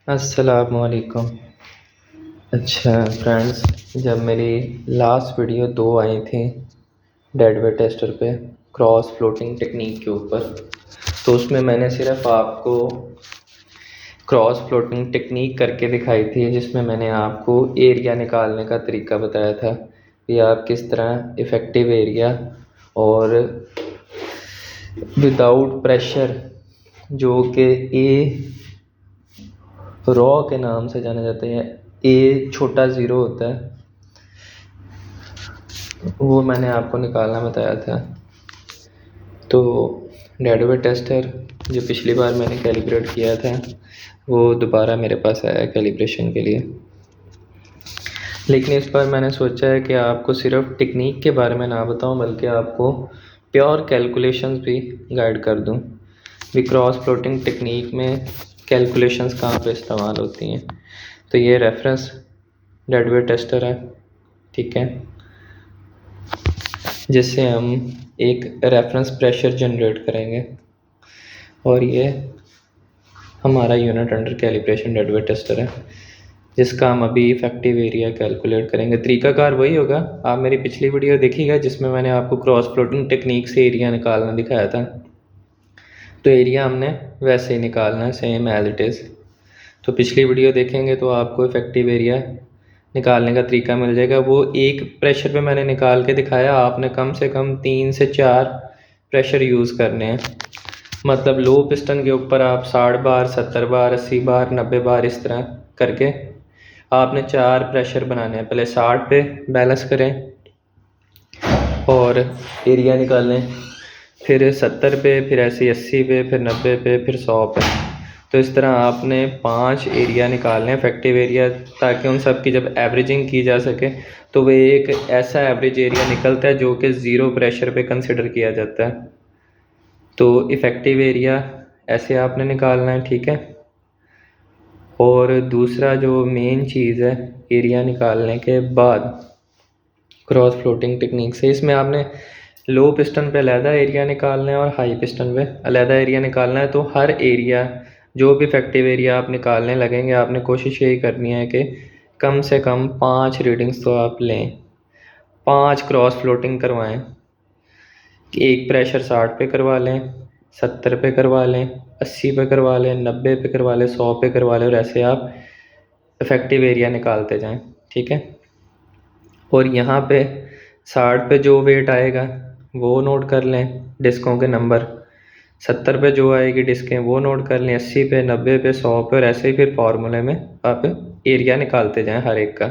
अस्सलामुअलैकुम। अच्छा फ्रेंड्स, जब मेरी लास्ट वीडियो दो आई थी डेडवेट टेस्टर पे क्रॉस फ्लोटिंग टेक्निक के ऊपर, तो उसमें मैंने सिर्फ आपको क्रॉस फ्लोटिंग टेक्निक करके दिखाई थी, जिसमें मैंने आपको एरिया निकालने का तरीका बताया था कि आप किस तरह इफ़ेक्टिव एरिया और विदाउट प्रेशर, जो कि ए रॉ के नाम से जाने जाते हैं, ए छोटा ज़ीरो होता है, वो मैंने आपको निकालना बताया था। तो डेडवेट टेस्टर जो पिछली बार मैंने कैलिब्रेट किया था, वो दोबारा मेरे पास आया है कैलिब्रेशन के लिए। लेकिन इस बार मैंने सोचा है कि आपको सिर्फ टेक्निक के बारे में ना बताऊं, बल्कि आपको प्योर कैलकुलेशंस भी गाइड कर दूं भी क्रॉस फ्लोटिंग टेक्निक में कैलकुलेशंस कहाँ पे इस्तेमाल होती हैं। तो ये रेफरेंस डेडवेट टेस्टर है, ठीक है, जिससे हम एक रेफरेंस प्रेशर जनरेट करेंगे, और ये हमारा unit under calibration deadweight tester है, जिसका हम अभी इफेक्टिव एरिया कैलकुलेट करेंगे। तरीकाकार वही होगा, आप मेरी पिछली वीडियो देखिएगा जिसमें मैंने आपको क्रॉस फ्लोटिंग टेक्निक से एरिया निकालना दिखाया था। तो एरिया हमने वैसे ही निकालना है, सेम एज इट इज़। तो पिछली वीडियो देखेंगे तो आपको इफेक्टिव एरिया निकालने का तरीका मिल जाएगा। वो एक प्रेशर पे मैंने निकाल के दिखाया, आपने कम से कम 3 से 4 प्रेशर यूज़ करने हैं। मतलब लो पिस्टन के ऊपर आप 60 बार, 70 बार, 80 बार, 90 बार, इस तरह करके आपने 4 प्रेशर बनाने हैं। पहले 60 पे बैलेंस करें और एरिया निकालें, फिर 70 पे, फिर ऐसे 80 पे, फिर 90 पे, फिर 100 पे। तो इस तरह आपने 5 एरिया निकालने हैं, इफेक्टिव एरिया, ताकि उन सब की जब एवरेजिंग की जा सके तो वो एक ऐसा एवरेज एरिया निकलता है जो कि ज़ीरो प्रेशर पे कंसिडर किया जाता है। तो इफ़ेक्टिव एरिया ऐसे आपने निकालना है, ठीक है। और दूसरा जो मेन चीज़ है एरिया निकालने के बाद क्रॉस फ्लोटिंग टेक्निक से, इसमें आपने लो पिस्टन पे अलहदा एरिया निकालना है और हाई पिस्टन पे अलहदा एरिया निकालना है। तो हर एरिया, जो भी इफेक्टिव एरिया आप निकालने लगेंगे, आपने कोशिश यही करनी है कि कम से कम 5 रीडिंग्स तो आप लें, 5 क्रॉस फ्लोटिंग करवाएं। एक प्रेशर 60 पे करवा लें, 70 पे करवा लें, 80 पे करवा लें, 90 पे करवा लें, 100 पे करवा लें, और ऐसे आप इफेक्टिव एरिया निकालते जाएं, ठीक है। और यहाँ पे 60 पे जो वेट आएगा वो नोट कर लें, डिस्कों के नंबर। 70 पे जो आएगी डिस्कें वो नोट कर लें, 80 पे, 90 पे, 100 पे, और ऐसे ही फिर फार्मूले में आप एरिया निकालते जाएं हर एक का।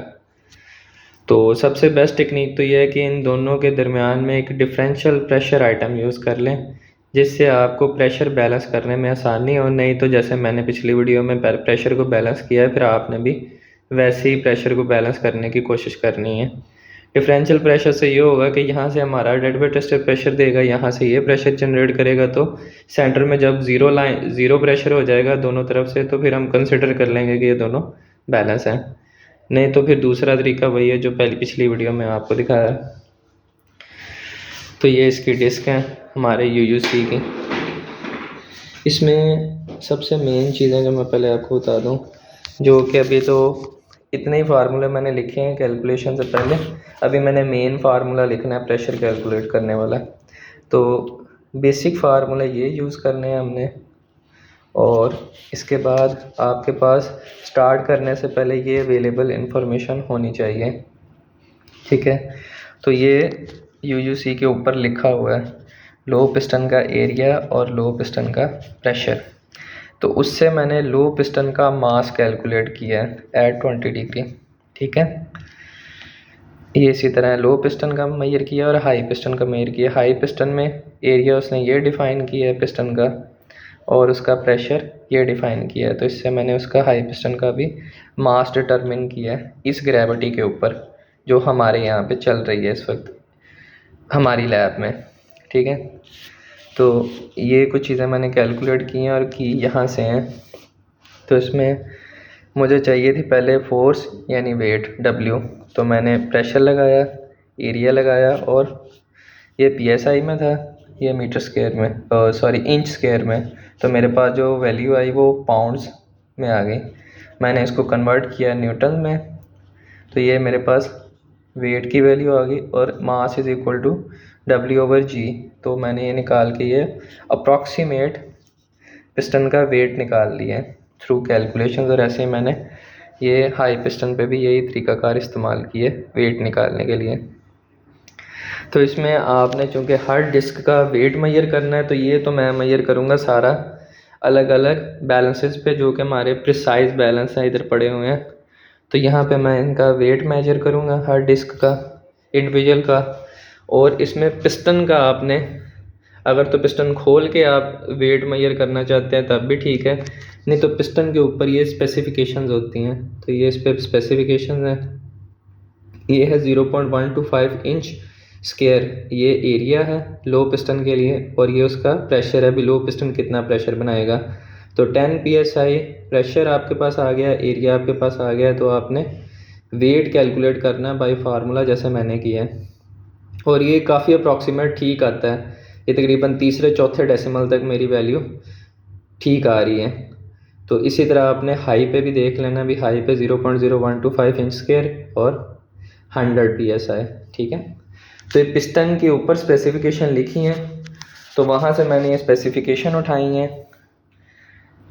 तो सबसे बेस्ट टेक्निक तो ये है कि इन दोनों के दरमियान में एक डिफरेंशियल प्रेशर आइटम यूज़ कर लें, जिससे आपको प्रेशर बैलेंस करने में आसानी हो। नहीं तो जैसे मैंने पिछली वीडियो में प्रेशर को बैलेंस किया है, फिर आपने भी वैसे ही प्रेशर को बैलेंस करने की कोशिश करनी है। डिफरेंशियल प्रेशर से ये होगा कि यहाँ से हमारा डेडवेट टेस्टर प्रेशर देगा, यहाँ से ये प्रेशर जनरेट करेगा, तो सेंटर में जब ज़ीरो प्रेशर हो जाएगा दोनों तरफ से, तो फिर हम कंसिडर कर लेंगे कि ये दोनों बैलेंस हैं। नहीं तो फिर दूसरा तरीका वही है जो पिछली वीडियो में आपको दिखाया है। तो ये इसकी डिस्क है हमारे यूयूसी की। इसमें सबसे मेन चीज़ें जो मैं पहले आपको बता दूं, जो कि अभी तो इतने ही फार्मूले मैंने लिखे हैं कैलकुलेशन से पहले, अभी मैंने मेन फार्मूला लिखना है प्रेशर कैलकुलेट करने वाला। तो बेसिक फार्मूला ये यूज़ करने हैं हमने, और इसके बाद आपके पास स्टार्ट करने से पहले ये अवेलेबल इन्फॉर्मेशन होनी चाहिए, ठीक है। तो ये यूयूसी के ऊपर लिखा हुआ है लो पिस्टन का एरिया और लो पिस्टन का प्रेशर। तो उससे मैंने लो पिस्टन का मास कैलकुलेट किया है एट 20 डिग्री, ठीक है। ये इसी तरह लो पिस्टन का मेजर किया और हाई पिस्टन का मेजर किया। हाई पिस्टन में एरिया उसने ये डिफ़ाइन किया है पिस्टन का, और उसका प्रेशर ये डिफ़ाइन किया है। तो इससे मैंने उसका हाई पिस्टन का भी मास डिटरमिन किया है इस ग्रेविटी के ऊपर, जो हमारे यहाँ पे चल रही है इस वक्त हमारी लैब में, ठीक है। तो ये कुछ चीज़ें मैंने कैलकुलेट की हैं और की यहाँ से हैं। तो इसमें मुझे चाहिए थी पहले फोर्स यानी वेट W, तो मैंने प्रेशर लगाया, एरिया लगाया, और ये PSI में था, ये मीटर स्क्वायर में, सॉरी इंच स्क्वायर में। तो मेरे पास जो वैल्यू आई वो पाउंड्स में आ गई। मैंने इसको कन्वर्ट किया न्यूटन में, तो ये मेरे पास वेट की वैल्यू आ गई और mass is equal to W/G। तो मैंने ये निकाल के ये अप्रॉक्सीमेट पिस्टन का वेट निकाल लिया थ्रू कैलकुलेशंस। और ऐसे ही मैंने ये हाई पिस्टन पे भी यही तरीकाकार इस्तेमाल किए वेट निकालने के लिए। तो इसमें आपने चूँकि हर डिस्क का वेट मेजर करना है, तो ये तो मैं मेजर करूँगा सारा अलग अलग बैलेंसेस पे, जो कि हमारे प्रिसाइज बैलेंस हैं इधर पड़े हुए हैं। तो यहाँ पे मैं इनका वेट मेजर करूँगा हर डिस्क का इंडिविजुअल का। और इसमें पिस्टन का आपने अगर तो पिस्टन खोल के आप वेट मेजर करना चाहते हैं तब भी ठीक है, नहीं तो पिस्टन के ऊपर ये स्पेसिफिकेशंस होती हैं। तो ये इस पर स्पेसिफिकेशंस हैं, ये है 0.125 इंच स्क्वायर, ये एरिया है लो पिस्टन के लिए, और ये उसका प्रेशर है, अभी लो पिस्टन कितना प्रेशर बनाएगा। तो 10 psi प्रेशर आपके पास आ गया, एरिया आपके पास आ गया, तो आपने वेट कैलकुलेट करना है बाय फार्मूला जैसे मैंने किया है। और ये काफ़ी अप्रॉक्सीमेट ठीक आता है, ये तकरीबन तीसरे चौथे डेसिमल तक मेरी वैल्यू ठीक आ रही है। तो इसी तरह आपने हाई पे भी देख लेना, भी हाई पे 0.0125 इंच स्क्वायर और 100 psi, ठीक है। तो ये पिस्टन के ऊपर स्पेसिफिकेशन लिखी हैं, तो वहाँ से मैंने ये स्पेसिफिकेशन उठाई हैं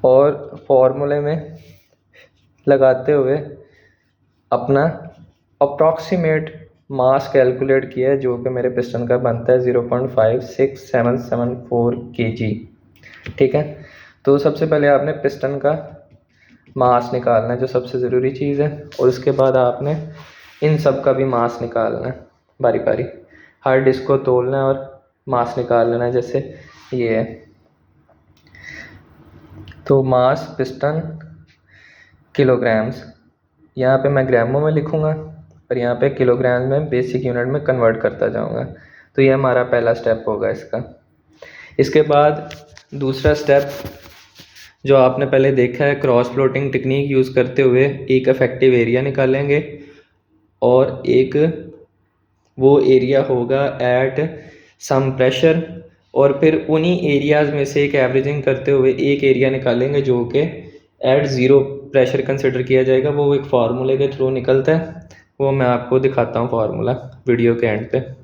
और फॉर्मूले में लगाते हुए अपना अप्रॉक्सीमेट मास कैलकुलेट किया है, जो कि मेरे पिस्टन का बनता है 0.56774 kg, ठीक है। तो सबसे पहले आपने पिस्टन का मास निकालना है, जो सबसे ज़रूरी चीज़ है, और उसके बाद आपने इन सब का भी मास निकालना है बारी बारी, हर डिस्क को तोलना है और मास निकाल लेना है, जैसे ये है। तो मास पिस्टन किलोग्राम्स, यहाँ पे मैं ग्रामों में लिखूँगा और यहाँ पे किलोग्राम में बेसिक यूनिट में कन्वर्ट करता जाऊँगा। तो ये हमारा पहला स्टेप होगा इसका। इसके बाद दूसरा स्टेप जो आपने पहले देखा है, क्रॉस प्लॉटिंग टेक्निक यूज़ करते हुए एक इफेक्टिव एरिया निकालेंगे, और एक वो एरिया होगा एट सम प्रेशर, और फिर उन्हीं एरियाज़ में से एक एवरेजिंग करते हुए एक एरिया निकालेंगे जो कि एट ज़ीरो प्रेशर कंसिडर किया जाएगा। वो एक फार्मूले के थ्रू निकलता है, वो मैं आपको दिखाता हूँ फार्मूला वीडियो के एंड पे।